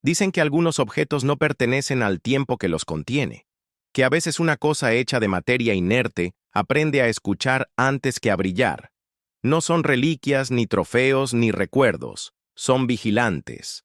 Dicen que algunos objetos no pertenecen al tiempo que los contiene, que a veces una cosa hecha de materia inerte aprende a escuchar antes que a brillar. No son reliquias, ni trofeos, ni recuerdos, son vigilantes.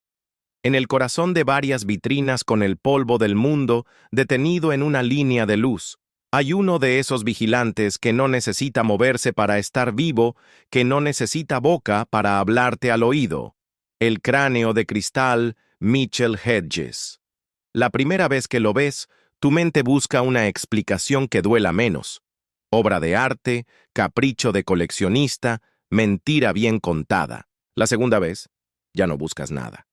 En el corazón de varias vitrinas con el polvo del mundo detenido en una línea de luz, hay uno de esos vigilantes que no necesita moverse para estar vivo, que no necesita boca para hablarte al oído. El cráneo de cristal Mitchell Hedges. La primera vez que lo ves, tu mente busca una explicación que duela menos. Obra de arte, capricho de coleccionista, mentira bien contada. La segunda vez, ya no buscas nada.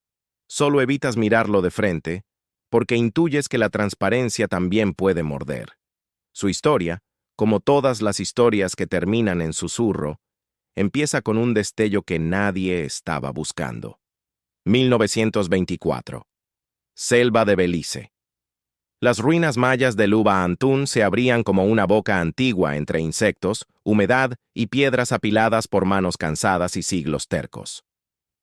Solo evitas mirarlo de frente, porque intuyes que la transparencia también puede morder. Su historia, como todas las historias que terminan en susurro, empieza con un destello que nadie estaba buscando. 1924. Selva de Belice. Las ruinas mayas de Luba Antún se abrían como una boca antigua entre insectos, humedad y piedras apiladas por manos cansadas y siglos tercos.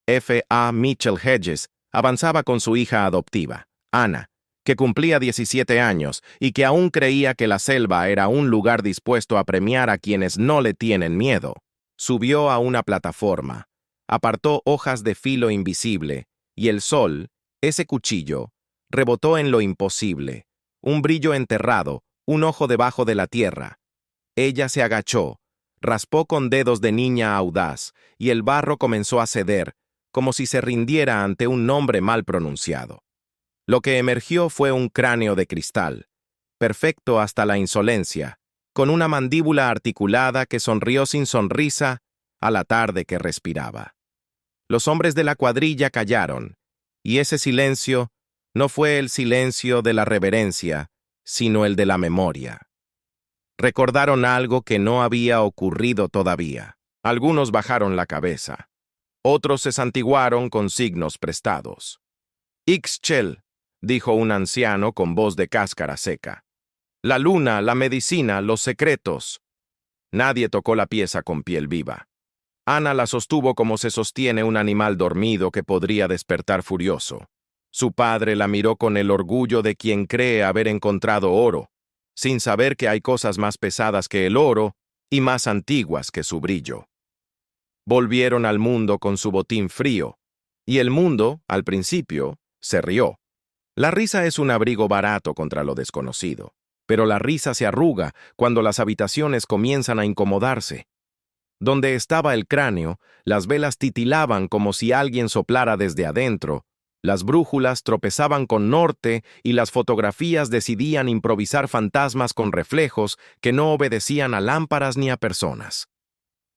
F. A. Mitchell Hedges avanzaba con su hija adoptiva, Ana, que cumplía 17 años y que aún creía que la selva era un lugar dispuesto a premiar a quienes no le tienen miedo. Subió a una plataforma, apartó hojas de filo invisible, y el sol, ese cuchillo, rebotó en lo imposible, un brillo enterrado, un ojo debajo de la tierra. Ella se agachó, raspó con dedos de niña audaz, y el barro comenzó a ceder, como si se rindiera ante un nombre mal pronunciado. Lo que emergió fue un cráneo de cristal, perfecto hasta la insolencia, con una mandíbula articulada que sonrió sin sonrisa a la tarde que respiraba. Los hombres de la cuadrilla callaron, y ese silencio no fue el silencio de la reverencia, sino el de la memoria. Recordaron algo que no había ocurrido todavía. Algunos bajaron la cabeza. Otros se santiguaron con signos prestados. Ixchel, dijo un anciano con voz de cáscara seca. La luna, la medicina, los secretos. Nadie tocó la pieza con piel viva. Ana la sostuvo como se sostiene un animal dormido que podría despertar furioso. Su padre la miró con el orgullo de quien cree haber encontrado oro, sin saber que hay cosas más pesadas que el oro y más antiguas que su brillo. Volvieron al mundo con su botín frío, y el mundo, al principio, se rió. La risa es un abrigo barato contra lo desconocido, pero la risa se arruga cuando las habitaciones comienzan a incomodarse. Donde estaba el cráneo, las velas titilaban como si alguien soplara desde adentro, las brújulas tropezaban con norte y las fotografías decidían improvisar fantasmas con reflejos que no obedecían a lámparas ni a personas.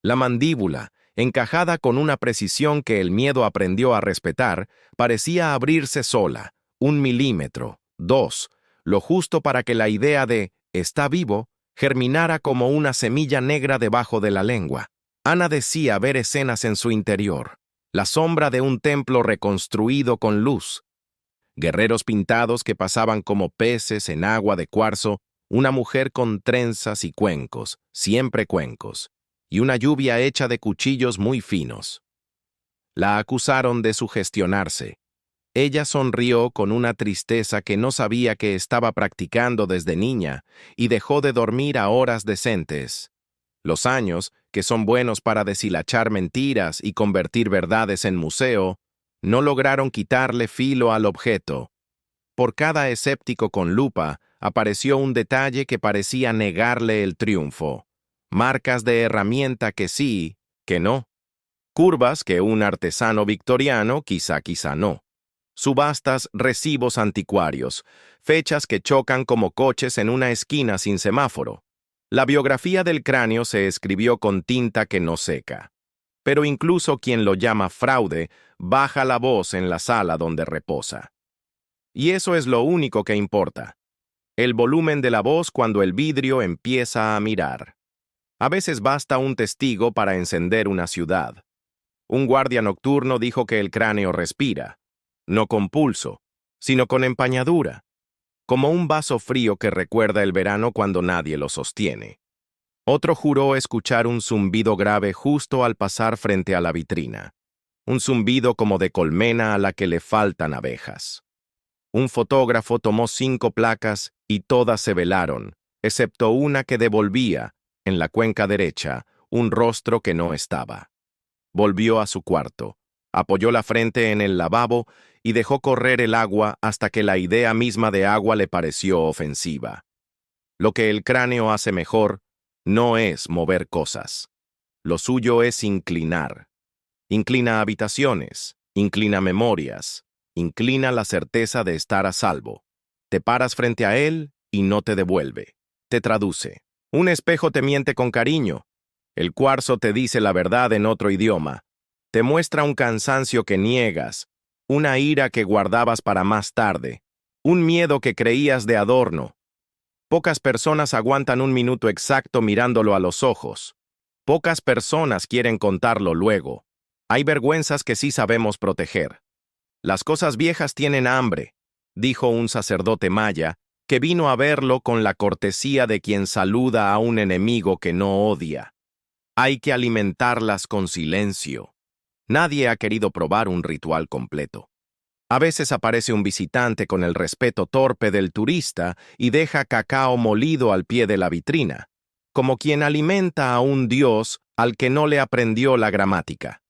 La mandíbula, encajada con una precisión que el miedo aprendió a respetar, parecía abrirse sola, 1 milímetro, 2, lo justo para que la idea de «está vivo» germinara como una semilla negra debajo de la lengua. Ana decía ver escenas en su interior, la sombra de un templo reconstruido con luz, guerreros pintados que pasaban como peces en agua de cuarzo, una mujer con trenzas y cuencos, siempre cuencos, y una lluvia hecha de cuchillos muy finos. La acusaron de sugestionarse. Ella sonrió con una tristeza que no sabía que estaba practicando desde niña y dejó de dormir a horas decentes. Los años, que son buenos para deshilachar mentiras y convertir verdades en museo, no lograron quitarle filo al objeto. Por cada escéptico con lupa apareció un detalle que parecía negarle el triunfo. Marcas de herramienta que sí, que no. Curvas que un artesano victoriano quizá no. Subastas, recibos anticuarios, fechas que chocan como coches en una esquina sin semáforo. La biografía del cráneo se escribió con tinta que no seca. Pero incluso quien lo llama fraude baja la voz en la sala donde reposa. Y eso es lo único que importa. El volumen de la voz cuando el vidrio empieza a mirar. A veces basta un testigo para encender una ciudad. Un guardia nocturno dijo que el cráneo respira, no con pulso, sino con empañadura, como un vaso frío que recuerda el verano cuando nadie lo sostiene. Otro juró escuchar un zumbido grave justo al pasar frente a la vitrina. un zumbido como de colmena a la que le faltan abejas. Un fotógrafo tomó 5 placas y todas se velaron, excepto una que devolvía, en la cuenca derecha, un rostro que no estaba. Volvió a su cuarto, apoyó la frente en el lavabo y dejó correr el agua hasta que la idea misma de agua le pareció ofensiva. Lo que el cráneo hace mejor no es mover cosas. Lo suyo es inclinar. Inclina habitaciones, inclina memorias, inclina la certeza de estar a salvo. Te paras frente a él y no te devuelve. Te traduce. Un espejo te miente con cariño. El cuarzo te dice la verdad en otro idioma. Te muestra un cansancio que niegas, una ira que guardabas para más tarde, un miedo que creías de adorno. Pocas personas aguantan un minuto exacto mirándolo a los ojos. Pocas personas quieren contarlo luego. Hay vergüenzas que sí sabemos proteger. Las cosas viejas tienen hambre, dijo un sacerdote maya, que vino a verlo con la cortesía de quien saluda a un enemigo que no odia. Hay que alimentarlas con silencio. Nadie ha querido probar un ritual completo. A veces aparece un visitante con el respeto torpe del turista y deja cacao molido al pie de la vitrina, como quien alimenta a un dios al que no le aprendió la gramática.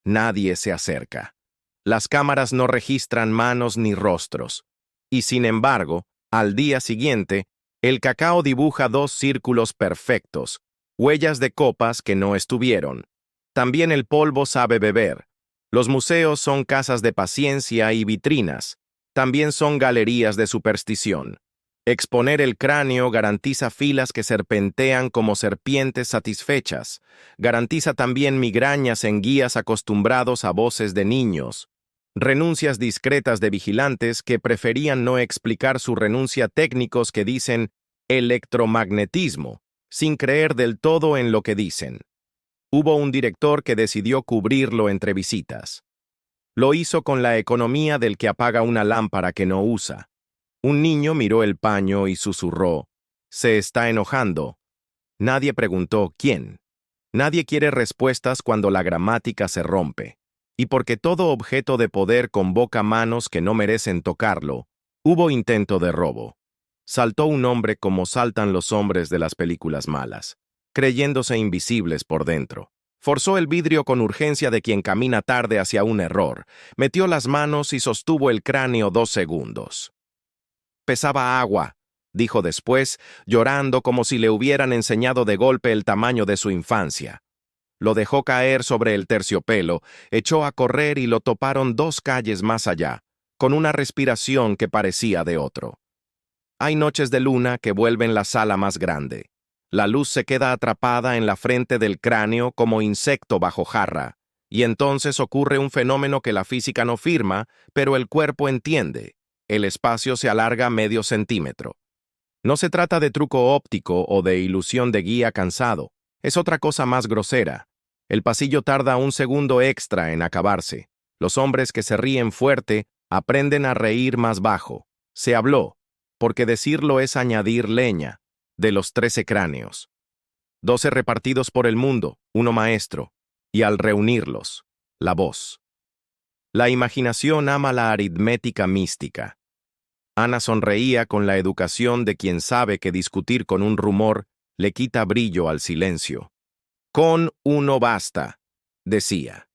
Nadie se acerca. Las cámaras no registran manos ni rostros. Y sin embargo, al día siguiente, el cacao dibuja 2 círculos perfectos, huellas de copas que no estuvieron. También el polvo sabe beber. Los museos son casas de paciencia y vitrinas. También son galerías de superstición. Exponer el cráneo garantiza filas que serpentean como serpientes satisfechas. Garantiza también migrañas en guías acostumbrados a voces de niños. Renuncias discretas de vigilantes que preferían no explicar su renuncia técnicos que dicen electromagnetismo, sin creer del todo en lo que dicen. Hubo un director que decidió cubrirlo entre visitas. Lo hizo con la economía del que apaga una lámpara que no usa. Un niño miró el paño y susurró, «Se está enojando». Nadie preguntó quién. Nadie quiere respuestas cuando la gramática se rompe. Y porque todo objeto de poder convoca manos que no merecen tocarlo, hubo intento de robo. Saltó un hombre como saltan los hombres de las películas malas, creyéndose invisibles por dentro. Forzó el vidrio con urgencia de quien camina tarde hacia un error, metió las manos y sostuvo el cráneo 2 segundos. Pesaba agua, dijo después, llorando como si le hubieran enseñado de golpe el tamaño de su infancia. Lo dejó caer sobre el terciopelo, echó a correr y lo toparon 2 calles más allá, con una respiración que parecía de otro. Hay noches de luna que vuelven la sala más grande. La luz se queda atrapada en la frente del cráneo como insecto bajo jarra, y entonces ocurre un fenómeno que la física no firma, pero el cuerpo entiende. El espacio se alarga medio centímetro. No se trata de truco óptico o de ilusión de guía cansado. Es otra cosa más grosera. El pasillo tarda 1 segundo extra en acabarse. Los hombres que se ríen fuerte aprenden a reír más bajo. Se habló, porque decirlo es añadir leña, de los 13 cráneos. 12 repartidos por el mundo, uno maestro, y al reunirlos, la voz. La imaginación ama la aritmética mística. Ana sonreía con la educación de quien sabe que discutir con un rumor le quita brillo al silencio. Con uno basta, decía.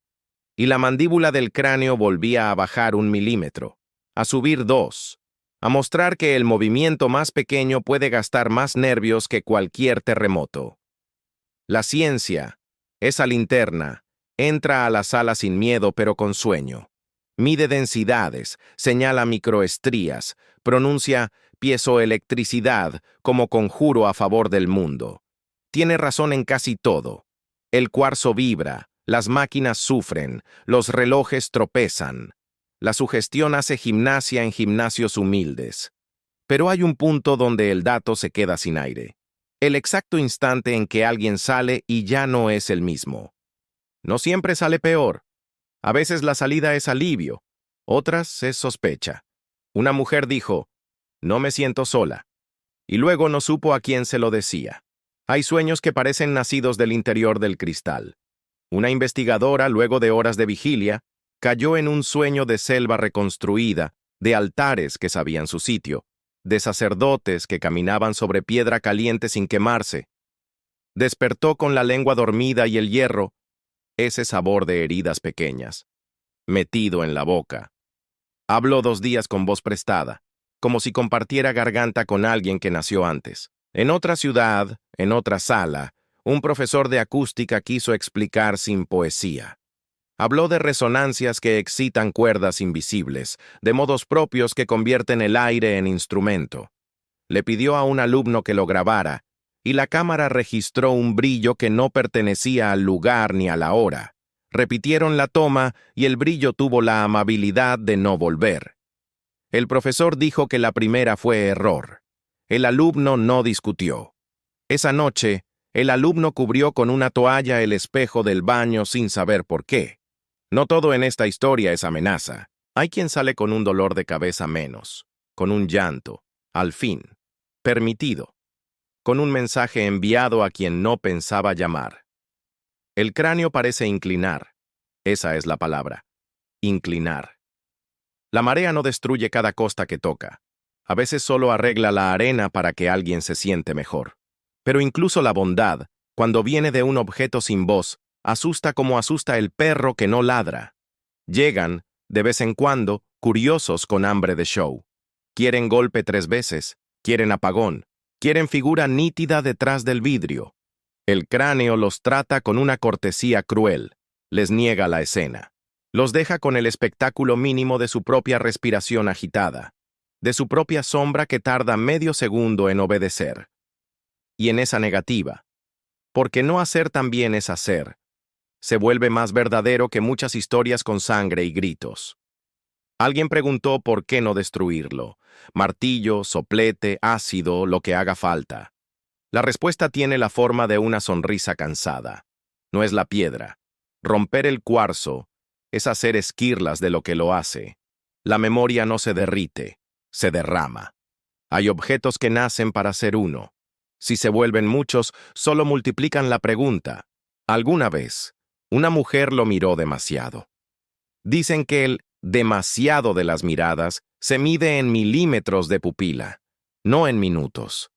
Y la mandíbula del cráneo volvía a bajar 1 milímetro, a subir 2, a mostrar que el movimiento más pequeño puede gastar más nervios que cualquier terremoto. La ciencia, esa linterna, entra a la sala sin miedo pero con sueño. Mide densidades, señala microestrías, pronuncia piezoelectricidad como conjuro a favor del mundo. Tiene razón en casi todo. El cuarzo vibra, las máquinas sufren, los relojes tropezan. La sugestión hace gimnasia en gimnasios humildes. Pero hay un punto donde el dato se queda sin aire. El exacto instante en que alguien sale y ya no es el mismo. No siempre sale peor. A veces la salida es alivio, otras es sospecha. Una mujer dijo, «No me siento sola», y luego no supo a quién se lo decía. Hay sueños que parecen nacidos del interior del cristal. Una investigadora, luego de horas de vigilia, Cayó en un sueño de selva reconstruida, de altares que sabían su sitio, de sacerdotes que caminaban sobre piedra caliente sin quemarse. Despertó con la lengua dormida y el hierro, ese sabor de heridas pequeñas, metido en la boca. Habló 2 días con voz prestada, como si compartiera garganta con alguien que nació antes. En otra ciudad, en otra sala, un profesor de acústica quiso explicar sin poesía. Habló de resonancias que excitan cuerdas invisibles, de modos propios que convierten el aire en instrumento. Le pidió a un alumno que lo grabara, y la cámara registró un brillo que no pertenecía al lugar ni a la hora. Repitieron la toma y el brillo tuvo la amabilidad de no volver. El profesor dijo que la primera fue error. El alumno no discutió. Esa noche, el alumno cubrió con una toalla el espejo del baño sin saber por qué. No todo en esta historia es amenaza. Hay quien sale con un dolor de cabeza menos, con un llanto, al fin, permitido, con un mensaje enviado a quien no pensaba llamar. El cráneo parece inclinar. Esa es la palabra. Inclinar. La marea no destruye cada costa que toca. A veces solo arregla la arena para que alguien se siente mejor. Pero incluso la bondad, cuando viene de un objeto sin voz, asusta como asusta el perro que no ladra. Llegan, de vez en cuando, curiosos con hambre de show. Quieren golpe 3 veces, quieren apagón, quieren figura nítida detrás del vidrio. El cráneo los trata con una cortesía cruel, les niega la escena. Los deja con el espectáculo mínimo de su propia respiración agitada, de su propia sombra que tarda medio segundo en obedecer. Y en esa negativa, porque no hacer también es hacer, se vuelve más verdadero que muchas historias con sangre y gritos. Alguien preguntó por qué no destruirlo. Martillo, soplete, ácido, lo que haga falta. La respuesta tiene la forma de una sonrisa cansada. No es la piedra. Romper el cuarzo es hacer esquirlas de lo que lo hace. La memoria no se derrite, se derrama. Hay objetos que nacen para ser uno. Si se vuelven muchos, solo multiplican la pregunta. ¿Alguna vez una mujer lo miró demasiado? Dicen que el demasiado de las miradas se mide en milímetros de pupila, no en minutos.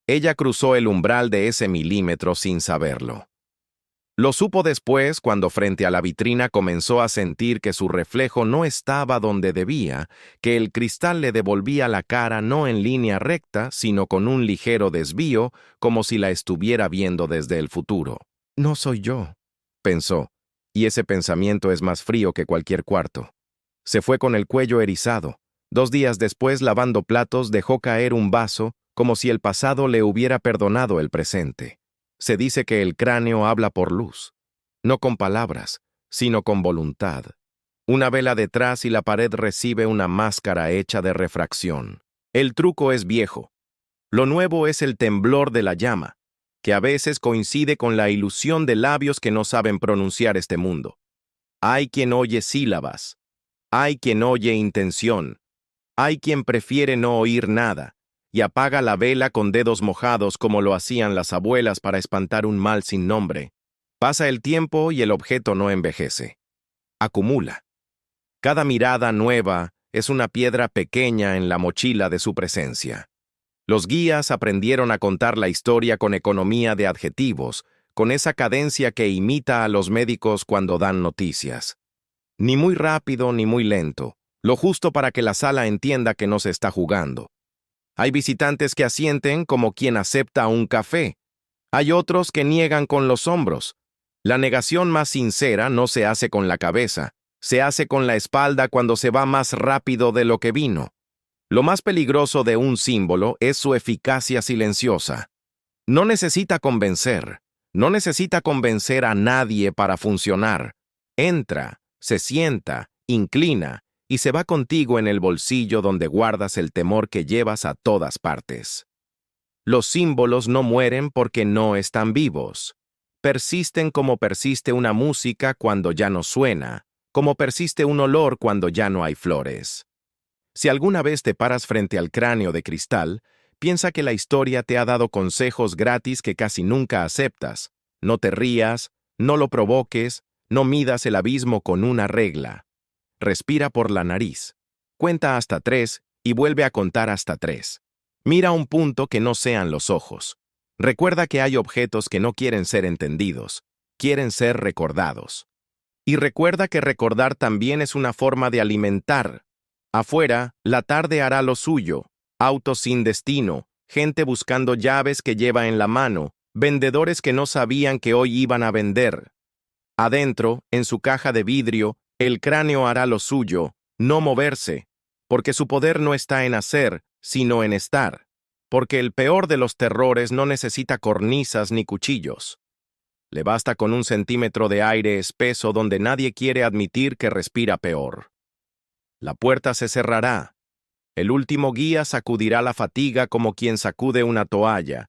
Ella cruzó el umbral de ese milímetro sin saberlo. Lo supo después cuando frente a la vitrina comenzó a sentir que su reflejo no estaba donde debía, que el cristal le devolvía la cara no en línea recta, sino con un ligero desvío, como si la estuviera viendo desde el futuro. No soy yo, pensó, y ese pensamiento es más frío que cualquier cuarto. Se fue con el cuello erizado. 2 días después, lavando platos, dejó caer un vaso, como si el pasado le hubiera perdonado el presente. Se dice que el cráneo habla por luz, no con palabras, sino con voluntad. Una vela detrás y la pared recibe una máscara hecha de refracción. El truco es viejo. Lo nuevo es el temblor de la llama, que a veces coincide con la ilusión de labios que no saben pronunciar este mundo. Hay quien oye sílabas, hay quien oye intención, hay quien prefiere no oír nada, y apaga la vela con dedos mojados como lo hacían las abuelas para espantar un mal sin nombre. Pasa el tiempo y el objeto no envejece. Acumula. Cada mirada nueva es una piedra pequeña en la mochila de su presencia. Los guías aprendieron a contar la historia con economía de adjetivos, con esa cadencia que imita a los médicos cuando dan noticias. Ni muy rápido ni muy lento, lo justo para que la sala entienda que no se está jugando. Hay visitantes que asienten como quien acepta un café. Hay otros que niegan con los hombros. La negación más sincera no se hace con la cabeza, se hace con la espalda cuando se va más rápido de lo que vino. Lo más peligroso de un símbolo es su eficacia silenciosa. No necesita convencer, no necesita convencer a nadie para funcionar. Entra, se sienta, inclina, y se va contigo en el bolsillo donde guardas el temor que llevas a todas partes. Los símbolos no mueren porque no están vivos. Persisten como persiste una música cuando ya no suena, como persiste un olor cuando ya no hay flores. Si alguna vez te paras frente al cráneo de cristal, piensa que la historia te ha dado consejos gratis que casi nunca aceptas. No te rías, no lo provoques, no midas el abismo con una regla. respira por la nariz. Cuenta hasta 3 y vuelve a contar hasta 3. Mira un punto que no sean los ojos. Recuerda que hay objetos que no quieren ser entendidos, quieren ser recordados. Y recuerda que recordar también es una forma de alimentar. Afuera, la tarde hará lo suyo. Autos sin destino, gente buscando llaves que lleva en la mano, vendedores que no sabían que hoy iban a vender. Adentro, en su caja de vidrio, el cráneo hará lo suyo, no moverse, porque su poder no está en hacer, sino en estar. Porque el peor de los terrores no necesita cornisas ni cuchillos. Le basta con 1 centímetro de aire espeso donde nadie quiere admitir que respira peor. La puerta se cerrará. El último guía sacudirá la fatiga como quien sacude una toalla,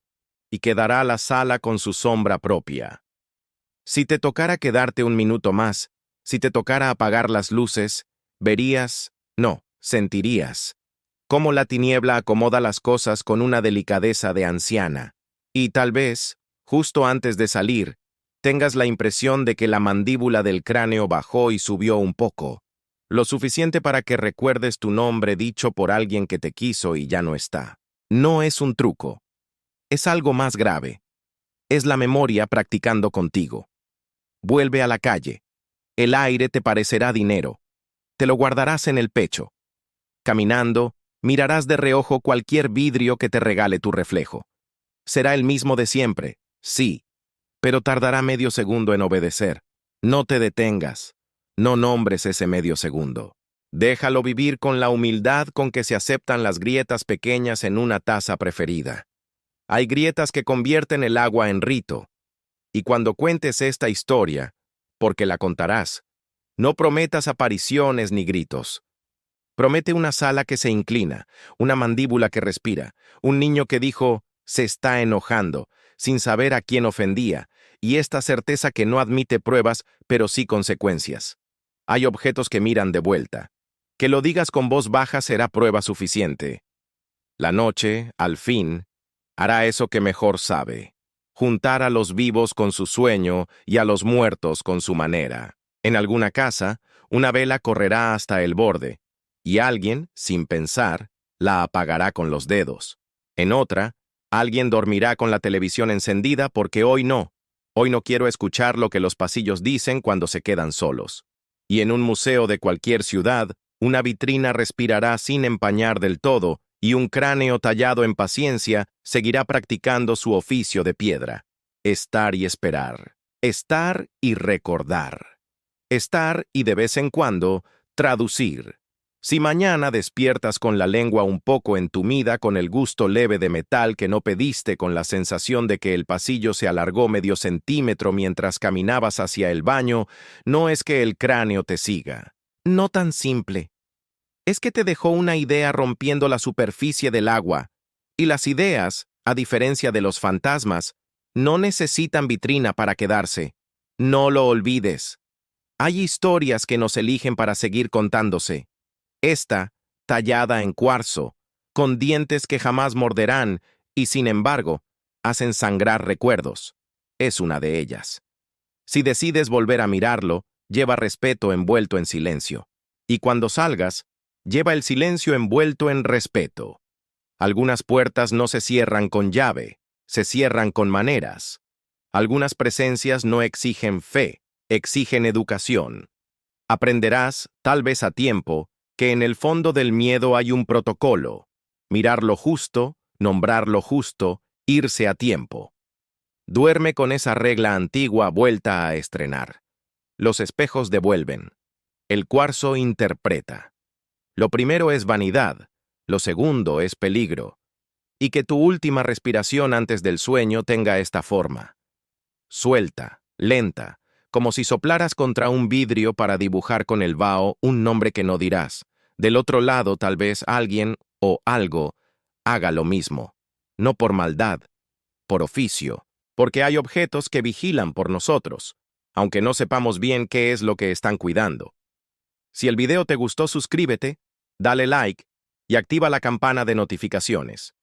y quedará la sala con su sombra propia. Si te tocara quedarte 1 minuto más, si te tocara apagar las luces, verías, no, sentirías, cómo la tiniebla acomoda las cosas con una delicadeza de anciana. Y tal vez, justo antes de salir, tengas la impresión de que la mandíbula del cráneo bajó y subió un poco, lo suficiente para que recuerdes tu nombre dicho por alguien que te quiso y ya no está. No es un truco. Es algo más grave. Es la memoria practicando contigo. Vuelve a la calle. El aire te parecerá dinero. Te lo guardarás en el pecho. Caminando, mirarás de reojo cualquier vidrio que te regale tu reflejo. Será el mismo de siempre, sí, pero tardará medio segundo en obedecer. No te detengas. No nombres ese medio segundo. Déjalo vivir con la humildad con que se aceptan las grietas pequeñas en una taza preferida. Hay grietas que convierten el agua en rito. Y cuando cuentes esta historia, porque la contarás, no prometas apariciones ni gritos. Promete una sala que se inclina, una mandíbula que respira, un niño que dijo, se está enojando, sin saber a quién ofendía, y esta certeza que no admite pruebas, pero sí consecuencias. Hay objetos que miran de vuelta. Que lo digas con voz baja será prueba suficiente. La noche, al fin, hará eso que mejor sabe. Juntar a los vivos con su sueño y a los muertos con su manera. En alguna casa, una vela correrá hasta el borde, y alguien, sin pensar, la apagará con los dedos. En otra, alguien dormirá con la televisión encendida porque hoy no quiero escuchar lo que los pasillos dicen cuando se quedan solos. Y en un museo de cualquier ciudad, una vitrina respirará sin empañar del todo, y un cráneo tallado en paciencia seguirá practicando su oficio de piedra. Estar y esperar. Estar y recordar. Estar y de vez en cuando, traducir. Si mañana despiertas con la lengua un poco entumida con el gusto leve de metal que no pediste con la sensación de que el pasillo se alargó medio centímetro mientras caminabas hacia el baño, no es que el cráneo te siga. No tan simple. Es que te dejó una idea rompiendo la superficie del agua. Y las ideas, a diferencia de los fantasmas, no necesitan vitrina para quedarse. No lo olvides. Hay historias que nos eligen para seguir contándose. Esta, tallada en cuarzo, con dientes que jamás morderán y, sin embargo, hacen sangrar recuerdos. Es una de ellas. Si decides volver a mirarlo, lleva respeto envuelto en silencio. Y cuando salgas, lleva el silencio envuelto en respeto. Algunas puertas no se cierran con llave, se cierran con maneras. Algunas presencias no exigen fe, exigen educación. Aprenderás, tal vez a tiempo, que en el fondo del miedo hay un protocolo. Mirar lo justo, nombrar lo justo, irse a tiempo. Duerme con esa regla antigua vuelta a estrenar. Los espejos devuelven. El cuarzo interpreta. Lo primero es vanidad, lo segundo es peligro. Y que tu última respiración antes del sueño tenga esta forma. Suelta, lenta, como si soplaras contra un vidrio para dibujar con el vaho un nombre que no dirás. Del otro lado, tal vez alguien o algo haga lo mismo. No por maldad, por oficio, porque hay objetos que vigilan por nosotros, aunque no sepamos bien qué es lo que están cuidando. Si el video te gustó, suscríbete, dale like y activa la campana de notificaciones.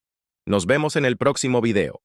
Nos vemos en el próximo video.